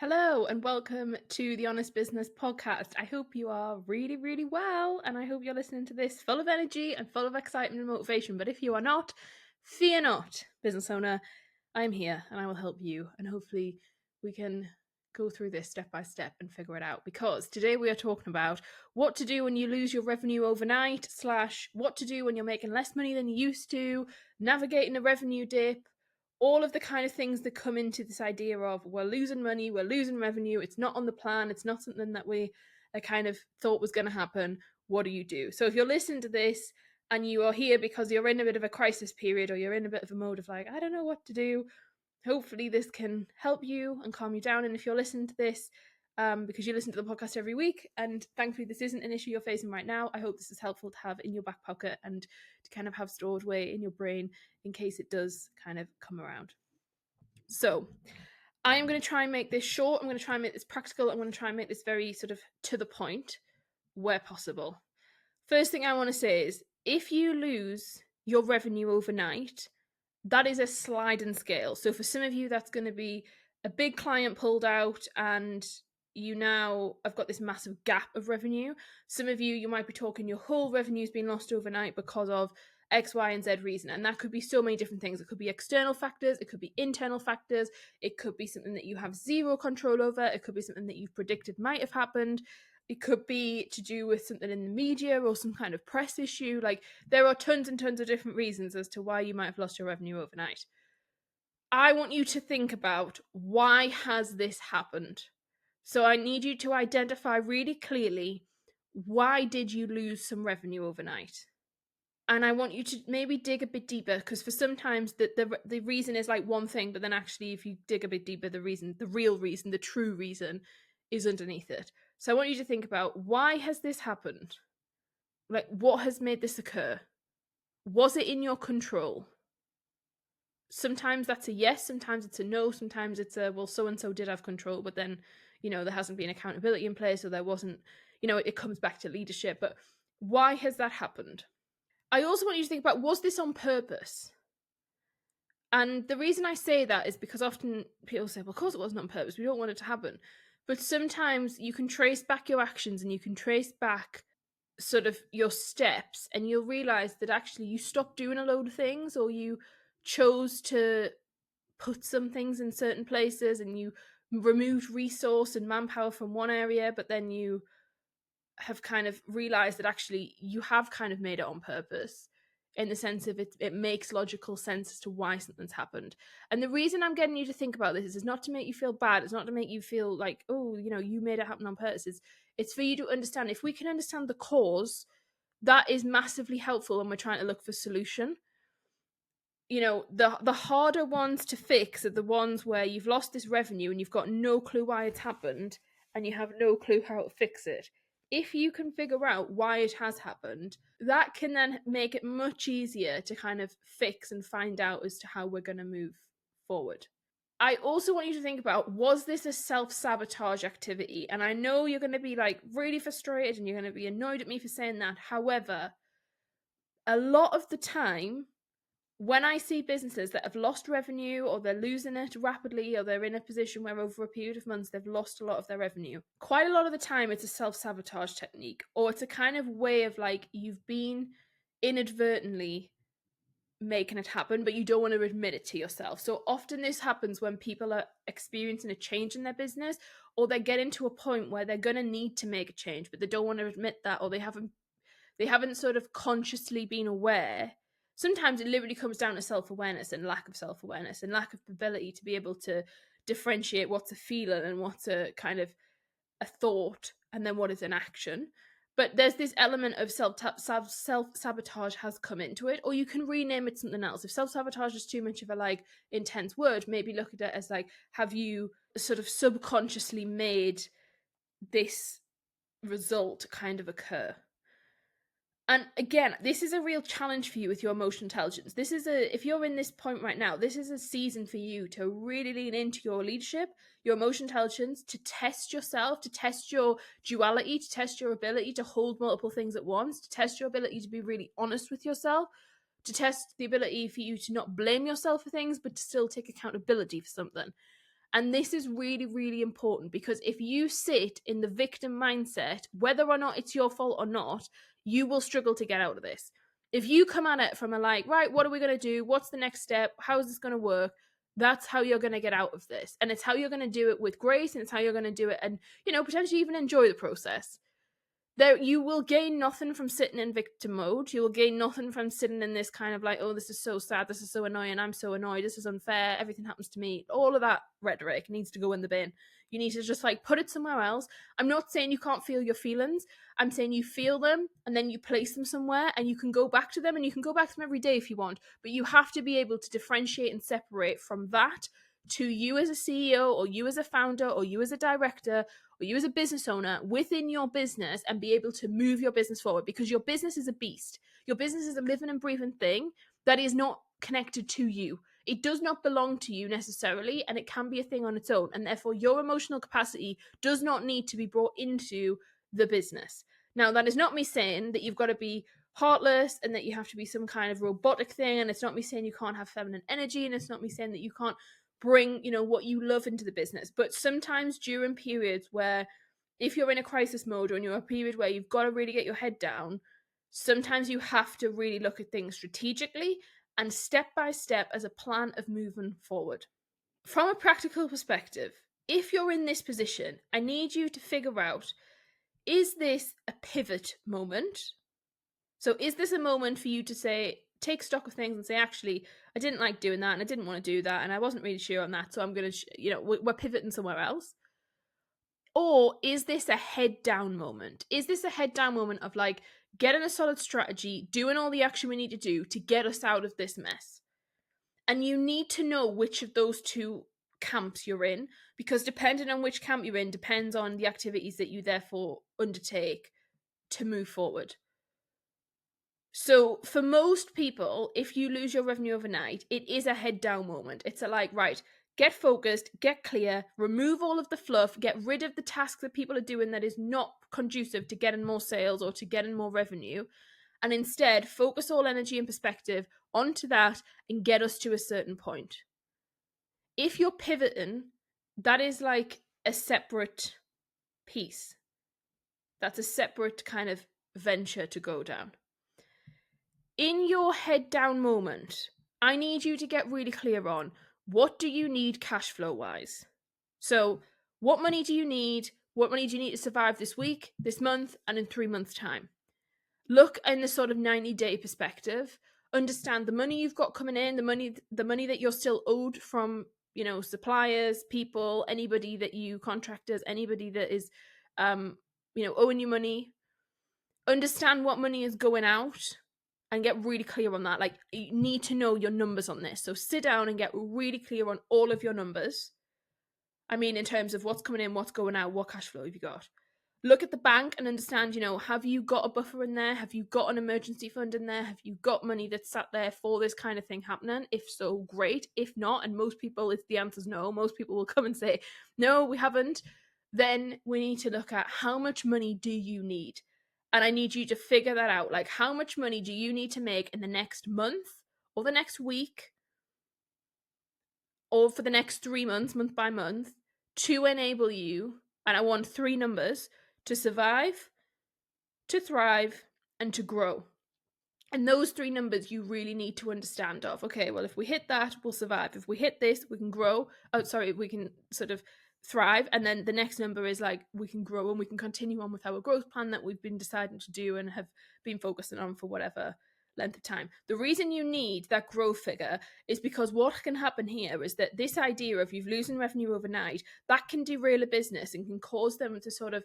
Hello and welcome to the Honest Business Podcast. I hope you are really, really well, and I hope you're listening to this full of energy and full of excitement and motivation. But if you are not, fear not, business owner. I'm here and I will help you, and hopefully we can go through this step by step and figure it out. Because today we are talking about what to do when you lose your revenue overnight, / what to do when you're making less money than you used to, navigating a revenue dip, all of the kind of things that come into this idea of we're losing money, we're losing revenue, it's not on the plan, it's not something that we kind of thought was going to happen. What do you do? So if you're listening to this and you are here because you're in a bit of a crisis period, or you're in a bit of a mode of like, I don't know what to do, hopefully this can help you and calm you down. And if you're listening to this because you listen to the podcast every week, and thankfully this isn't an issue you're facing right now, I hope this is helpful to have in your back pocket and to kind of have stored away in your brain in case it does kind of come around. So I am going to try and make this short. I'm going to try and make this practical. I'm going to try and make this very sort of to the point where possible. First thing I want to say is, if you lose your revenue overnight, that is a sliding scale. So for some of you, that's going to be a big client pulled out and you now have got this massive gap of revenue. Some of you might be talking your whole revenue's been lost overnight because of X, Y, and Z reason. And that could be so many different things. It could be external factors. It could be internal factors. It could be something that you have zero control over. It could be something that you've predicted might have happened. It could be to do with something in the media or some kind of press issue. Like, there are tons and tons of different reasons as to why you might have lost your revenue overnight. I want you to think about, why has this happened? So I need you to identify really clearly, why did you lose some revenue overnight? And I want you to maybe dig a bit deeper, because for sometimes the reason is like one thing, but then actually if you dig a bit deeper, the real reason, the true reason is underneath it. So I want you to think about, why has this happened? Like, what has made this occur? Was it in your control? Sometimes that's a yes, sometimes it's a no, sometimes it's a, well, so-and-so did have control, but then, there hasn't been accountability in place, or there wasn't, it comes back to leadership. But why has that happened? I also want you to think about, was this on purpose? And the reason I say that is because often people say, well, of course it wasn't on purpose, we don't want it to happen. But sometimes you can trace back your actions and you can trace back sort of your steps, and you'll realize that actually you stopped doing a load of things, or you chose to put some things in certain places, and you removed resource and manpower from one area, but then you have kind of realized that actually you have kind of made it on purpose, in the sense of it makes logical sense as to why something's happened. And the reason I'm getting you to think about this is not to make you feel bad. It's not to make you feel like, oh, you made it happen on purpose. It's for you to understand. If we can understand the cause, that is massively helpful when we're trying to look for solution. The harder ones to fix are the ones where you've lost this revenue and you've got no clue why it's happened, and you have no clue how to fix it. If you can figure out why it has happened, that can then make it much easier to kind of fix and find out as to how we're going to move forward. I also want you to think about, was this a self-sabotage activity? And I know you're going to be like really frustrated and you're going to be annoyed at me for saying that. However, a lot of the time, when I see businesses that have lost revenue, or they're losing it rapidly, or they're in a position where over a period of months they've lost a lot of their revenue, quite a lot of the time it's a self-sabotage technique, or it's a kind of way of like, you've been inadvertently making it happen, but you don't want to admit it to yourself. So often this happens when people are experiencing a change in their business, or they're getting to a point where they're going to need to make a change, but they don't want to admit that, or they haven't sort of consciously been aware. Sometimes it literally comes down to self-awareness and lack of self-awareness and lack of ability to be able to differentiate what's a feeling and what's a kind of a thought, and then what is an action. But there's this element of self-sabotage has come into it, or you can rename it something else. If self-sabotage is too much of a like intense word, maybe look at it as like, have you sort of subconsciously made this result kind of occur? And again, this is a real challenge for you with your emotional intelligence. If you're in this point right now, this is a season for you to really lean into your leadership, your emotional intelligence, to test yourself, to test your duality, to test your ability to hold multiple things at once, to test your ability to be really honest with yourself, to test the ability for you to not blame yourself for things, but to still take accountability for something. And this is really, really important, because if you sit in the victim mindset, whether or not it's your fault or not, you will struggle to get out of this. If you come at it from a like, right, what are we going to do? What's the next step? How is this going to work? That's how you're going to get out of this. And it's how you're going to do it with grace, and it's how you're going to do it and, potentially even enjoy the process. There, you will gain nothing from sitting in victim mode. You will gain nothing from sitting in this kind of like, oh, this is so sad, this is so annoying, I'm so annoyed, this is unfair, everything happens to me. All of that rhetoric needs to go in the bin. You need to just like put it somewhere else. I'm not saying you can't feel your feelings. I'm saying you feel them and then you place them somewhere, and you can go back to them, and you can go back to them every day if you want. But you have to be able to differentiate and separate from that to you as a CEO, or you as a founder, or you as a director, or you as a business owner within your business, and be able to move your business forward, because your business is a beast. Your business is a living and breathing thing that is not connected to you. It does not belong to you necessarily, and it can be a thing on its own. And therefore, your emotional capacity does not need to be brought into the business. Now, that is not me saying that you've got to be heartless and that you have to be some kind of robotic thing. And it's not me saying you can't have feminine energy. And it's not me saying that you can't bring, what you love into the business. But sometimes during periods where, if you're in a crisis mode, or in a period where you've got to really get your head down, sometimes you have to really look at things strategically and step by step as a plan of moving forward. From a practical perspective, if you're in this position, I need you to figure out, is this a pivot moment? So is this a moment for you to say, take stock of things and say, actually, I didn't like doing that and I didn't want to do that and I wasn't really sure on that, so I'm going to, we're pivoting somewhere else? Or is this a head down moment? Is this a head down moment of like getting a solid strategy, doing all the action we need to do to get us out of this mess? And you need to know which of those two camps you're in, because depending on which camp you're in depends on the activities that you therefore undertake to move forward. So for most people, if you lose your revenue overnight, it is a head down moment. It's a like, right, get focused, get clear, remove all of the fluff, get rid of the tasks that people are doing that is not conducive to getting more sales or to getting more revenue, and instead focus all energy and perspective onto that and get us to a certain point. If you're pivoting, that is like a separate piece. That's a separate kind of venture to go down. In your head down moment, I need you to get really clear on, what do you need cash flow wise? So what money do you need? What money do you need to survive this week, this month, and in 3 months' time? Look in the sort of 90-day perspective. Understand the money you've got coming in, the money that you're still owed from, suppliers, people, anybody that you contractors, anybody that is owing you money. Understand what money is going out and get really clear on that. Like, you need to know your numbers on this. So sit down and get really clear on all of your numbers. I mean, in terms of what's coming in, what's going out, what cash flow have you got? Look at the bank and understand, have you got a buffer in there? Have you got an emergency fund in there? Have you got money that's sat there for this kind of thing happening? If so, great. If not, and most people, if the answer's no, most people will come and say, no, we haven't. Then we need to look at, how much money do you need? And I need you to figure that out. Like, how much money do you need to make in the next month or the next week or for the next 3 months, month by month, to enable you, and I want 3 numbers, to survive, to thrive, and to grow. And those 3 numbers you really need to understand of, okay, well, if we hit that, we'll survive. If we hit this, we can grow. We can sort of thrive. And then the next number is like, we can grow and we can continue on with our growth plan that we've been deciding to do and have been focusing on for whatever length of time. The reason you need that growth figure is because what can happen here is that this idea of you've losing revenue overnight, that can derail a business and can cause them to sort of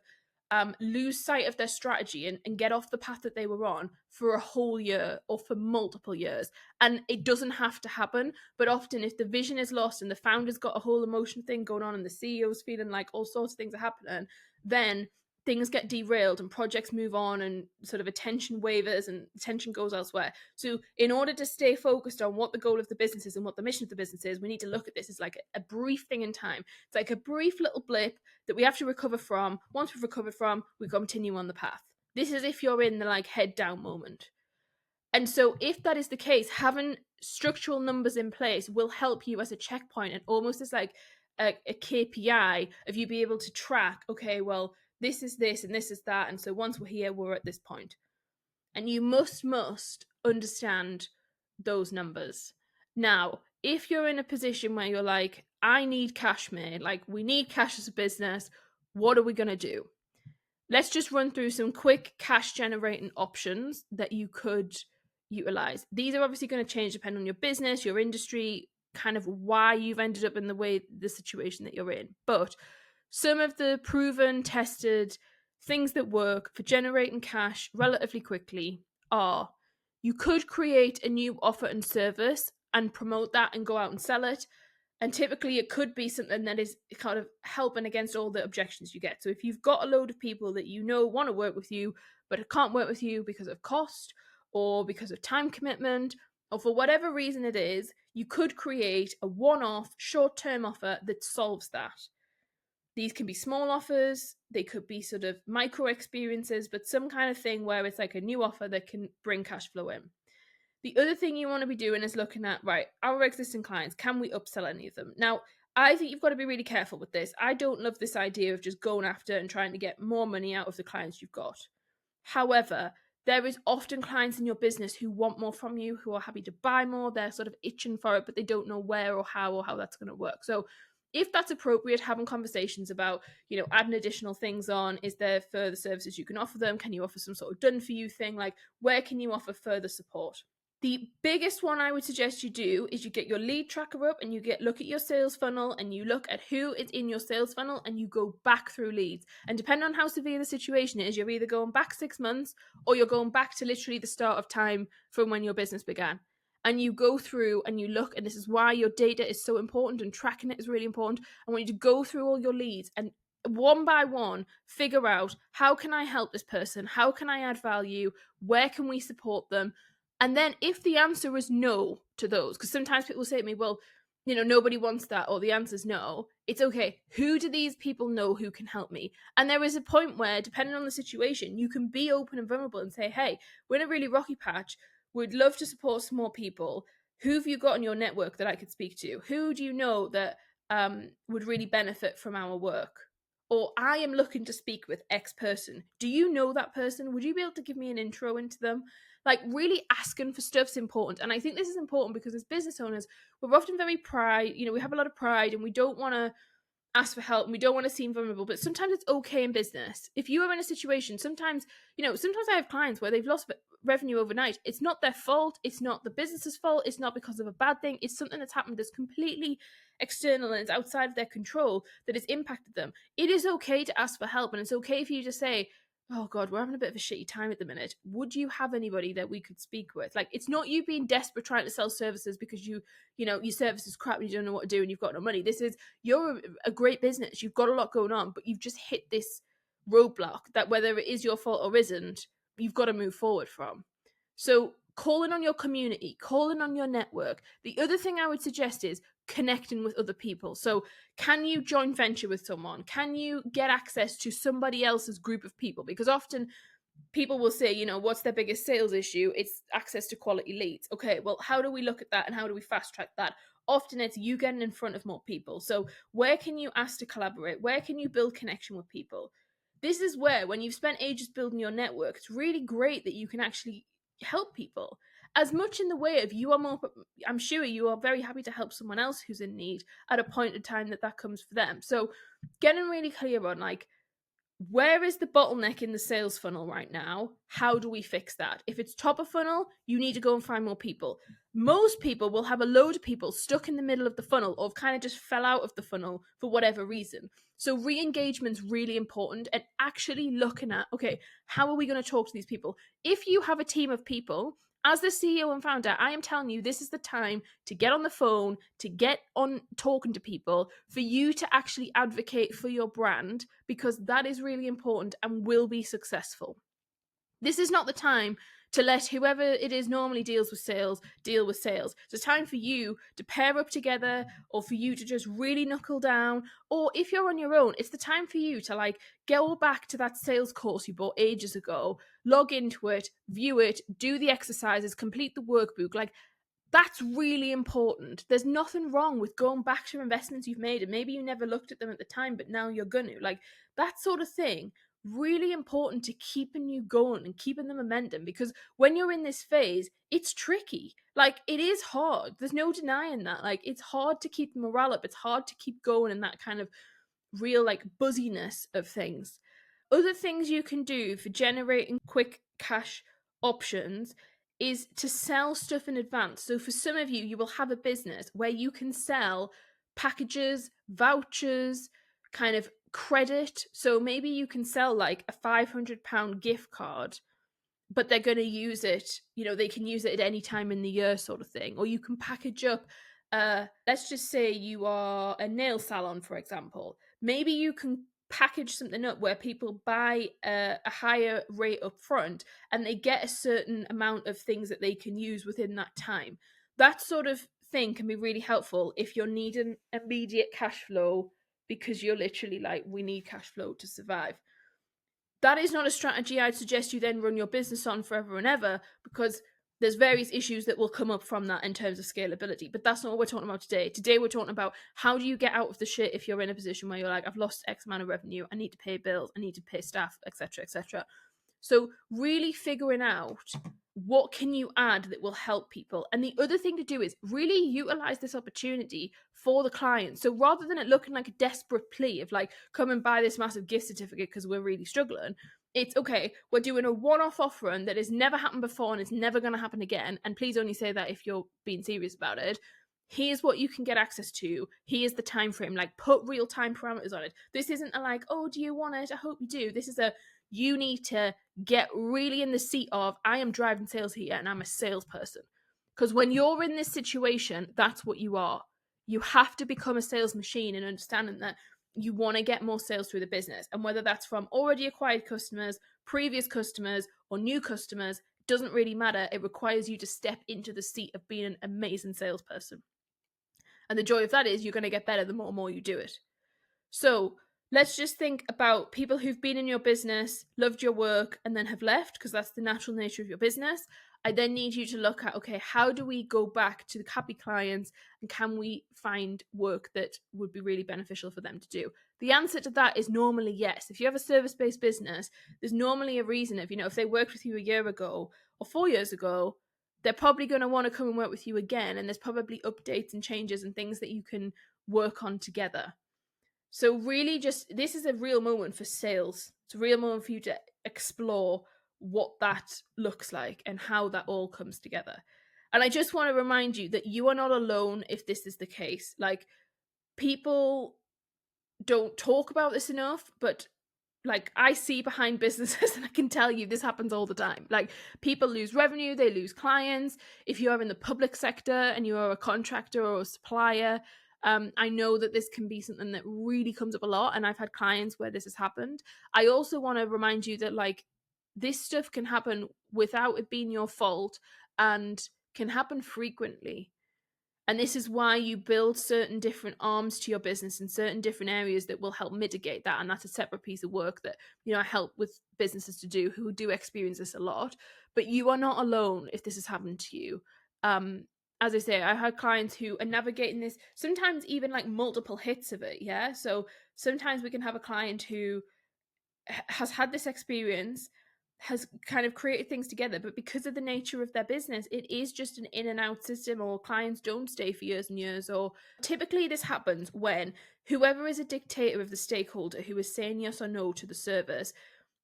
lose sight of their strategy and get off the path that they were on for a whole year or for multiple years. And it doesn't have to happen, but often if the vision is lost and the founder's got a whole emotion thing going on and the CEO's feeling like all sorts of things are happening, then things get derailed and projects move on and sort of attention wavers and attention goes elsewhere. So in order to stay focused on what the goal of the business is and what the mission of the business is, we need to look at this as like a brief thing in time. It's like a brief little blip that we have to recover from. Once we've recovered from, we continue on the path. This is if you're in the like head down moment. And so if that is the case, having structural numbers in place will help you as a checkpoint and almost as like a KPI of you be able to track, okay, well, this is this and this is that. And so once we're here, we're at this point. And you must understand those numbers. Now, if you're in a position where you're like, I need cash, mate, like we need cash as a business, what are we going to do? Let's just run through some quick cash generating options that you could utilize. These are obviously going to change depending on your business, your industry, kind of why you've ended up in the situation that you're in. But some of the proven, tested things that work for generating cash relatively quickly are: you could create a new offer and service and promote that and go out and sell it. And typically it could be something that is kind of helping against all the objections you get. So if you've got a load of people that you know want to work with you, but can't work with you because of cost or because of time commitment, or for whatever reason it is, you could create a one-off short-term offer that solves that. These can be small offers, they could be sort of micro experiences, but some kind of thing where it's like a new offer that can bring cash flow in. The other thing you want to be doing is looking at, right, our existing clients, can we upsell any of them? Now, I think you've got to be really careful with this. I don't love this idea of just going after and trying to get more money out of the clients you've got. However, there is often clients in your business who want more from you, who are happy to buy more. They're sort of itching for it, but they don't know where or how that's going to work. So if that's appropriate, having conversations about, adding additional things on, is there further services you can offer them? Can you offer some sort of done for you thing? Like, where can you offer further support? The biggest one I would suggest you do is you get your lead tracker up and you look at your sales funnel and you look at who is in your sales funnel and you go back through leads. And depending on how severe the situation is, you're either going back 6 months or you're going back to literally the start of time from when your business began. And you go through and you look, and this is why your data is so important and tracking it is really important. I want you to go through all your leads and one by one figure out, how can I help this person? How can I add value? Where can we support them? And then if the answer is no to those, because sometimes people say to me, well, nobody wants that, or the answer is no, it's okay. Who do these people know who can help me? And there is a point where, depending on the situation, you can be open and vulnerable and say, hey, we're in a really rocky patch. We'd love to support some more people. Who have you got in your network that I could speak to? Who do you know that would really benefit from our work? Or I am looking to speak with X person. Do you know that person? Would you be able to give me an intro into them? Like, really asking for stuff's important. And I think this is important because as business owners, we're often very pride, we have a lot of pride and we don't want to ask for help and we don't want to seem vulnerable. But sometimes it's okay in business. If you are in a situation, sometimes I have clients where they've lost revenue overnight. It's not their fault. It's not the business's fault. It's not because of a bad thing. It's something that's happened that's completely external and it's outside of their control that has impacted them. It is okay to ask for help, and it's okay for you to say, oh God, we're having a bit of a shitty time at the minute. Would you have anybody that we could speak with? Like, it's not you being desperate trying to sell services because your service is crap and you don't know what to do and you've got no money. This is, you're a great business. You've got a lot going on, but you've just hit this roadblock that, whether it is your fault or isn't, you've got to move forward from. So calling on your community, calling on your network. The other thing I would suggest is connecting with other people. So can you joint venture with someone? Can you get access to somebody else's group of people? Because often people will say, what's their biggest sales issue? It's access to quality leads. Okay, well, how do we look at that and how do we fast track that? Often it's you getting in front of more people. So where can you ask to collaborate? Where can you build connection with people? This is where, when you've spent ages building your network, it's really great that you can actually help people. As much in the way of I'm sure you are very happy to help someone else who's in need at a point in time that comes for them. So getting really clear on, like, where is the bottleneck in the sales funnel right now? How do we fix that? If it's top of funnel, you need to go and find more people. Most people will have a load of people stuck in the middle of the funnel or kind of just fell out of the funnel for whatever reason. So re-engagement's really important, and actually looking at, okay, how are we going to talk to these people? If you have a team of people, as the CEO and founder, I am telling you, this is the time to get on the phone, to get on talking to people, for you to actually advocate for your brand, because that is really important and will be successful. This is not the time to let whoever it is normally deals with sales deal with sales. It's a time for you to pair up together, or for you to just really knuckle down. Or if you're on your own, it's the time for you to, like, go back to that sales course you bought ages ago, log into it, view it, do the exercises, complete the workbook. Like, That's really important. There's nothing wrong with going back to investments you've made, and maybe you never looked at them at the time, but now you're going to. Like, that sort of thing, really important to keeping you going and keeping the momentum, because when you're in this phase, it's tricky. Like, it is hard. There's no denying that. Like, it's hard to keep the morale up. It's hard to keep going in that kind of real, like, buzziness of things. Other things you can do for generating quick cash options is to sell stuff in advance. So for some of you, you will have a business where you can sell packages, vouchers, kind of credit. So maybe you can sell like a £500 gift card, but they're going to use it, they can use it at any time in the year, sort of thing. Or you can package up, let's just say you are a nail salon, for example. Maybe you can package something up where people buy a higher rate up front, and they get a certain amount of things that they can use within that time. That sort of thing can be really helpful if you're needing immediate cash flow, because you're literally like, we need cash flow to survive. That is not a strategy I'd suggest you then run your business on forever and ever, because there's various issues that will come up from that in terms of scalability. But that's not what we're talking about today. Today we're talking about how do you get out of the shit if you're in a position where you're like, I've lost X amount of revenue, I need to pay bills, I need to pay staff, etc., etc. So really figuring out what can you add that will help people. And the other thing to do is really utilize this opportunity for the client. So rather than it looking like a desperate plea of like, come and buy this massive gift certificate because we're really struggling, it's okay, we're doing a one-off offering that has never happened before and it's never going to happen again. And please only say that if you're being serious about it. Here's what you can get access to. Here's the time frame. Like, put real time parameters on it. This isn't a like, oh, do you want it? I hope you do. This is a, you need to get really in the seat of, I am driving sales here and I'm a salesperson. Because when you're in this situation, that's what you are. You have to become a sales machine and understanding that you want to get more sales through the business. And whether that's from already acquired customers, previous customers, or new customers, doesn't really matter. It requires you to step into the seat of being an amazing salesperson. And the joy of that is you're going to get better the more and more you do it. So let's just think about people who've been in your business, loved your work, and then have left, because that's the natural nature of your business. I then need you to look at, okay, how do we go back to the happy clients, and can we find work that would be really beneficial for them to do? The answer to that is normally yes. If you have a service-based business, there's normally a reason. If they worked with you a year ago or 4 years ago, they're probably going to want to come and work with you again, and there's probably updates and changes and things that you can work on together. So really, just, this is a real moment for sales. It's a real moment for you to explore what that looks like and how that all comes together. And I just want to remind you that you are not alone if this is the case. Like, people don't talk about this enough, but like, I see behind businesses and I can tell you this happens all the time. Like, people lose revenue, they lose clients. If you are in the public sector and you are a contractor or a supplier, I know that this can be something that really comes up a lot, and I've had clients where this has happened. I also want to remind you that, like, this stuff can happen without it being your fault and can happen frequently. And this is why you build certain different arms to your business in certain different areas that will help mitigate that. And that's a separate piece of work that, I help with businesses to do who do experience this a lot. But you are not alone if this has happened to you. As I say, I had clients who are navigating this, sometimes even like multiple hits of it. Yeah. So sometimes we can have a client who has had this experience, has kind of created things together, but because of the nature of their business, it is just an in and out system, or clients don't stay for years and years. Or typically this happens when whoever is a dictator of the stakeholder who is saying yes or no to the service,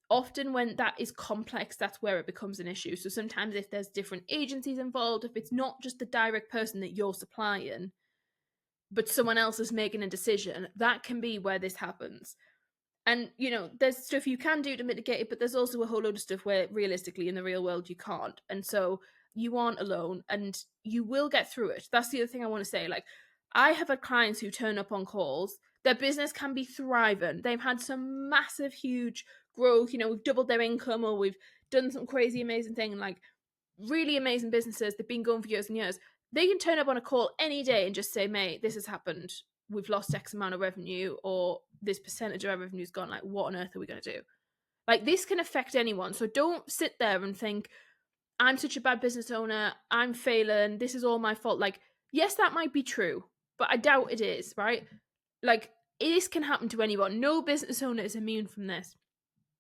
often when that is complex, that's where it becomes an issue. So sometimes if there's different agencies involved, if it's not just the direct person that you're supplying, but someone else is making a decision, that can be where this happens. And, there's stuff you can do to mitigate it, but there's also a whole load of stuff where realistically in the real world you can't. And so you aren't alone and you will get through it. That's the other thing I want to say. Like, I have had clients who turn up on calls, their business can be thriving. They've had some massive, huge growth. We've doubled their income, or we've done some crazy, amazing thing. Like, really amazing businesses. They've been going for years and years. They can turn up on a call any day and just say, mate, this has happened. We've lost X amount of revenue, or this percentage of our revenue's gone. Like, what on earth are we going to do? Like, this can affect anyone. So don't sit there and think, I'm such a bad business owner, I'm failing, this is all my fault. Like, yes, that might be true, but I doubt it is, right? Like, this can happen to anyone. No business owner is immune from this.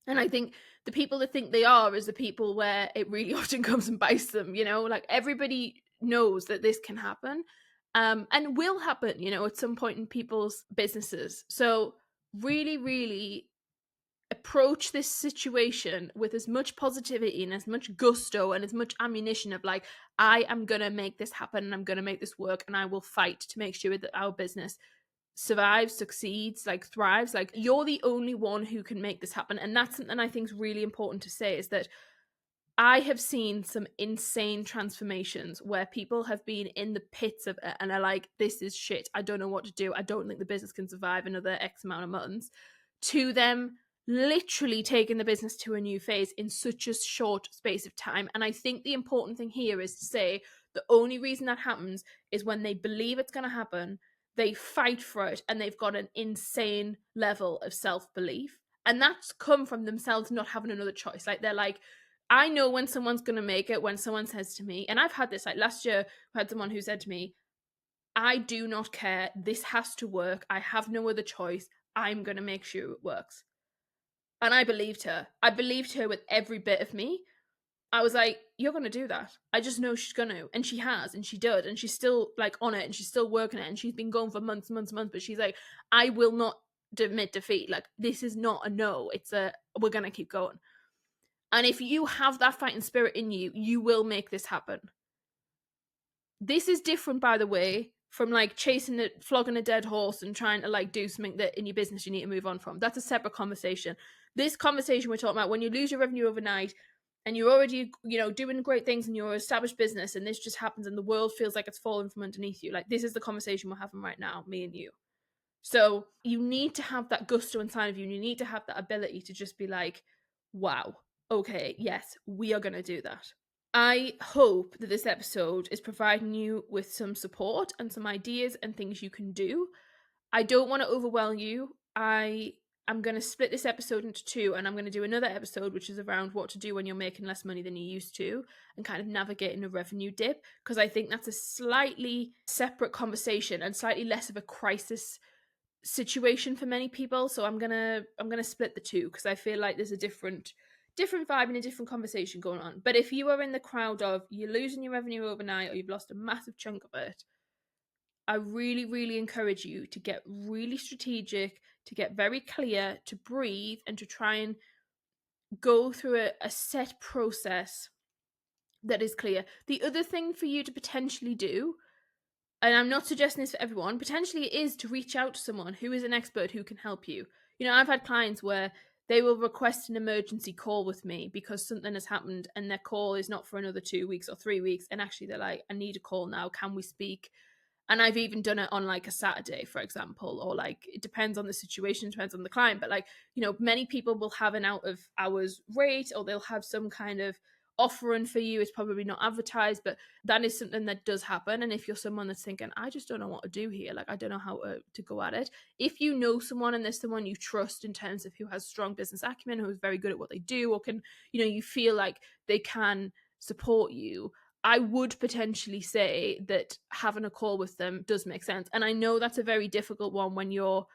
And I think the people that think they are is the people where it really often comes and bites them, like everybody knows that this can happen, and will happen, at some point in people's businesses. So really, really approach this situation with as much positivity and as much gusto and as much ammunition of like, I am going to make this happen and I'm going to make this work and I will fight to make sure that our business survives, succeeds, like thrives. Like, you're the only one who can make this happen. And that's something I think is really important to say, is that I have seen some insane transformations where people have been in the pits of it and are like, this is shit, I don't know what to do, I don't think the business can survive another X amount of months, to them literally taking the business to a new phase in such a short space of time. And I think the important thing here is to say the only reason that happens is when they believe it's going to happen, they fight for it, and they've got an insane level of self-belief. And that's come from themselves not having another choice. Like, they're like, I know when someone's going to make it, when someone says to me, and I've had this, like last year, I had someone who said to me, I do not care, this has to work, I have no other choice, I'm going to make sure it works. And I believed her. I believed her with every bit of me. I was like, you're going to do that. I just know she's going to. And she has, and she did. And she's still like on it, and she's still working it. And she's been going for months, months, months. But she's like, I will not admit defeat. Like, this is not a no. It's a, we're going to keep going. And if you have that fighting spirit in you, you will make this happen. This is different, by the way, from like chasing it, flogging a dead horse and trying to like do something that in your business you need to move on from. That's a separate conversation. This conversation we're talking about, when you lose your revenue overnight and you're already, doing great things in your established business, and this just happens and the world feels like it's falling from underneath you. Like, this is the conversation we're having right now, me and you. So you need to have that gusto inside of you, and you need to have that ability to just be like, wow, okay, yes, we are going to do that. I hope that this episode is providing you with some support and some ideas and things you can do. I don't want to overwhelm you. I'm going to split this episode into two, and I'm going to do another episode which is around what to do when you're making less money than you used to and kind of navigating a revenue dip, because I think that's a slightly separate conversation and slightly less of a crisis situation for many people. So I'm gonna split the two, because I feel like there's a different vibe and a different conversation going on. But if you are in the crowd of you're losing your revenue overnight, or you've lost a massive chunk of it, I really, really encourage you to get really strategic, to get very clear, to breathe, and to try and go through a set process that is clear. The other thing for you to potentially do, and I'm not suggesting this for everyone, potentially it is to reach out to someone who is an expert who can help you. I've had clients where they will request an emergency call with me because something has happened and their call is not for another 2 weeks or 3 weeks. And actually they're like, I need a call now. Can we speak? And I've even done it on like a Saturday, for example, or like, it depends on the situation, depends on the client. But like, many people will have an out of hours rate, or they'll have some kind of offering for you. It's probably not advertised, but that is something that does happen. And if you're someone that's thinking, I just don't know what to do here, like, I don't know how to go at it, if you know someone and there's someone you trust in terms of who has strong business acumen, who is very good at what they do, or can, you feel like they can support you, I would potentially say that having a call with them does make sense. And I know that's a very difficult one when you're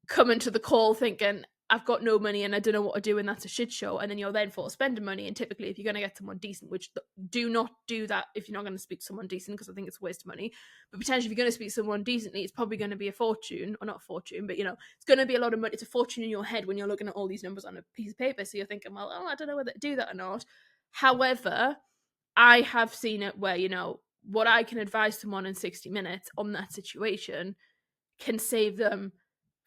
coming to the call thinking, I've got no money and I don't know what to do, and that's a shit show. And then you're then for spending money. And typically, if you're going to get someone decent, which do not do that if you're not going to speak to someone decent, because I think it's a waste of money. But potentially, if you're going to speak to someone decently, it's probably going to be a fortune, or not a fortune, but it's going to be a lot of money. It's a fortune in your head when you're looking at all these numbers on a piece of paper. So you're thinking, well, I don't know whether to do that or not. However, I have seen it where, what I can advise someone in 60 minutes on that situation can save them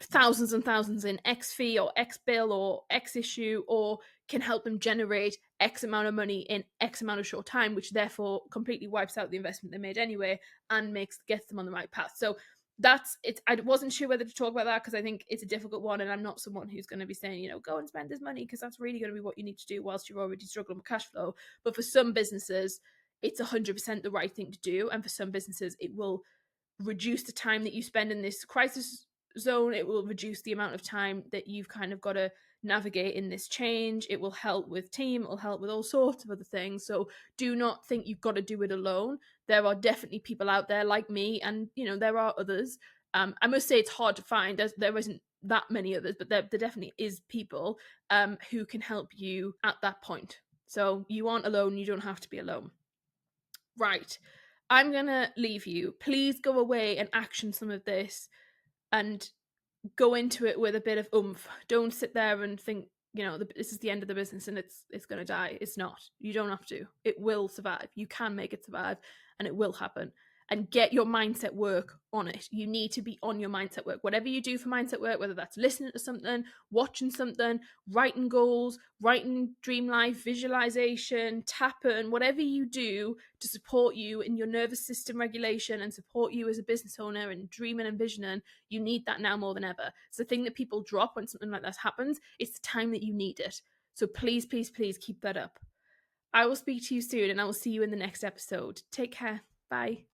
thousands and thousands in X fee or X bill or X issue, or can help them generate X amount of money in X amount of short time, which therefore completely wipes out the investment they made anyway and gets them on the right path. So that's it. I wasn't sure whether to talk about that because I think it's a difficult one, and I'm not someone who's going to be saying, go and spend this money, because that's really going to be what you need to do whilst you're already struggling with cash flow. But for some businesses, it's 100% the right thing to do, and for some businesses, it will reduce the time that you spend in this crisis zone. It will reduce the amount of time that you've kind of got to navigate in this change. It will help with team, it will help with all sorts of other things. So do not think you've got to do it alone. There are definitely people out there like me, and there are others. I must say it's hard to find. There isn't that many others, but there definitely is people who can help you at that point. So you aren't alone. You don't have to be alone. Right. I'm going to leave you. Please go away and action some of this and go into it with a bit of oomph. Don't sit there and think, this is the end of the business and it's going to die. It's not. You don't have to. It will survive. You can make it survive, and it will happen. And get your mindset work on it. You need to be on your mindset work. Whatever you do for mindset work, whether that's listening to something, watching something, writing goals, writing dream life, visualization, tapping, whatever you do to support you in your nervous system regulation and support you as a business owner and dreaming and visioning, you need that now more than ever. It's the thing that people drop when something like that happens. It's the time that you need it. So please, please, please keep that up. I will speak to you soon, and I will see you in the next episode. Take care. Bye.